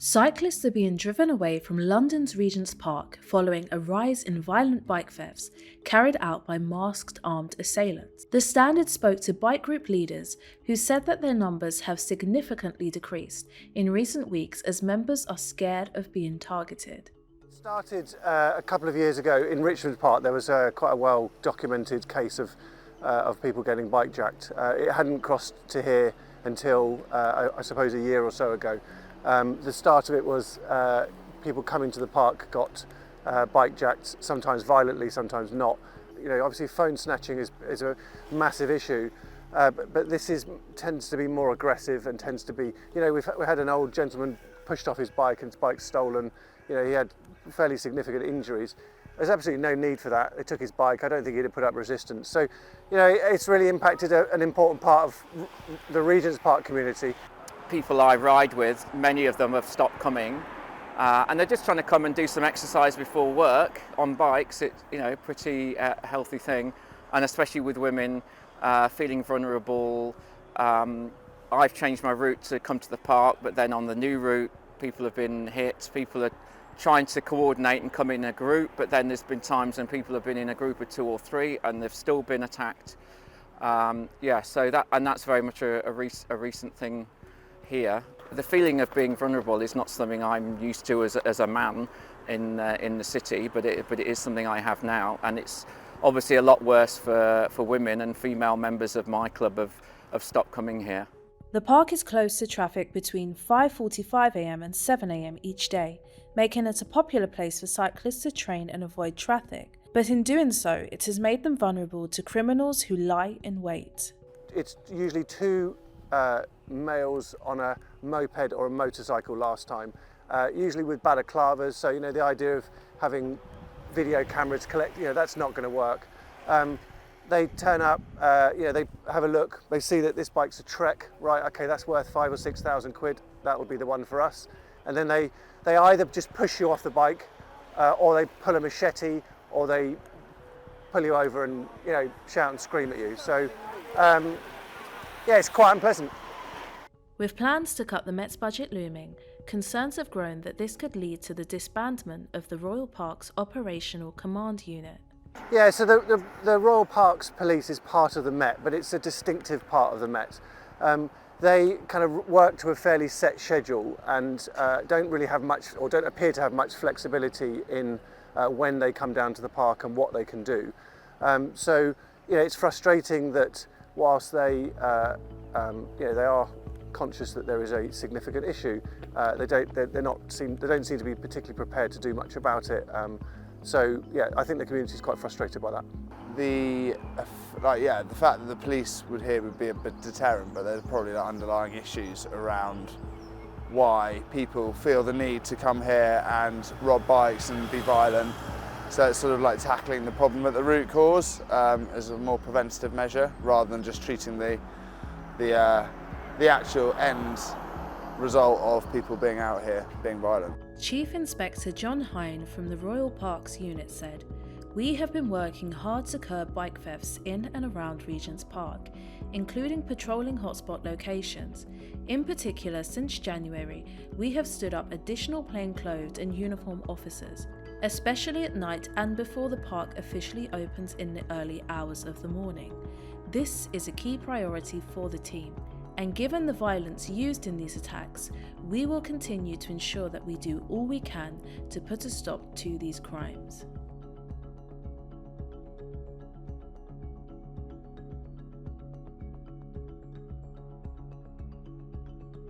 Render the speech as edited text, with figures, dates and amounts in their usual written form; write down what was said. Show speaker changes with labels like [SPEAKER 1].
[SPEAKER 1] Cyclists are being driven away from London's Regent's Park following a rise in violent bike thefts carried out by masked armed assailants. The Standard spoke to bike group leaders who said that their numbers have significantly decreased in recent weeks as members are scared of being targeted.
[SPEAKER 2] It started a couple of years ago in Richmond Park. There was quite a well-documented case of people getting bike jacked. It hadn't crossed to here until I suppose a year or so ago. The start of it was people coming to the park got bike jacked, sometimes violently, sometimes not. You know, obviously phone snatching is a massive issue, but this tends to be more aggressive and tends to be, you know, we had an old gentleman pushed off his bike and his bike stolen. You know, he had fairly significant injuries. There's absolutely no need for that. They took his bike. I don't think he'd have put up resistance. So, you know, it's really impacted an important part of the Regent's Park community.
[SPEAKER 3] People I ride with, many of them have stopped coming, and they're just trying to come and do some exercise before work on bikes. It's, you know, pretty healthy thing, and especially with women feeling vulnerable. I've changed my route to come to the park, but then on the new route, people have been hit. People are trying to coordinate and come in a group, but then there's been times when people have been in a group of 2 or 3 and they've still been attacked. So that's very much a recent thing here. The feeling of being vulnerable is not something I'm used to as a man in the city, but it is something I have now, and it's obviously a lot worse for women, and female members of my club have stopped coming here.
[SPEAKER 1] The park is closed to traffic between 5:45 a.m. and 7 a.m. each day, making it a popular place for cyclists to train and avoid traffic. But in doing so, it has made them vulnerable to criminals who lie in wait.
[SPEAKER 2] It's usually 2 males on a moped or a motorcycle last time, usually with balaclavas. So, you know, the idea of having video cameras collect, you know, that's not going to work. They turn up, you know, they have a look, they see that this bike's a Trek, right, okay, that's worth 5,000 or 6,000 quid, that would be the one for us. And then they either just push you off the bike, or they pull a machete, or they pull you over and, you know, shout and scream at you. So, yeah, it's quite unpleasant.
[SPEAKER 1] With plans to cut the Met's budget looming, concerns have grown that this could lead to the disbandment of the Royal Parks Operational Command Unit.
[SPEAKER 2] Yeah, so the Royal Parks Police is part of the Met, but it's a distinctive part of the Met. They kind of work to a fairly set schedule and don't really have much, or don't appear to have much flexibility in when they come down to the park and what they can do. So, you know, it's frustrating that whilst they, you know, they are conscious that there is a significant issue, they don't seem to be particularly prepared to do much about it. So yeah, I think the community is quite frustrated by that.
[SPEAKER 4] The fact that the police would be a bit deterrent, but there's probably underlying issues around why people feel the need to come here and rob bikes and be violent. So it's sort of like tackling the problem at the root cause as a more preventative measure, rather than just treating the actual end result of people being out here being violent.
[SPEAKER 1] Chief Inspector John Hine from the Royal Parks Unit said, "We have been working hard to curb bike thefts in and around Regent's Park, including patrolling hotspot locations. In particular, since January, we have stood up additional plainclothes and uniformed officers, especially at night and before the park officially opens in the early hours of the morning. This is a key priority for the team. And given the violence used in these attacks, we will continue to ensure that we do all we can to put a stop to these crimes."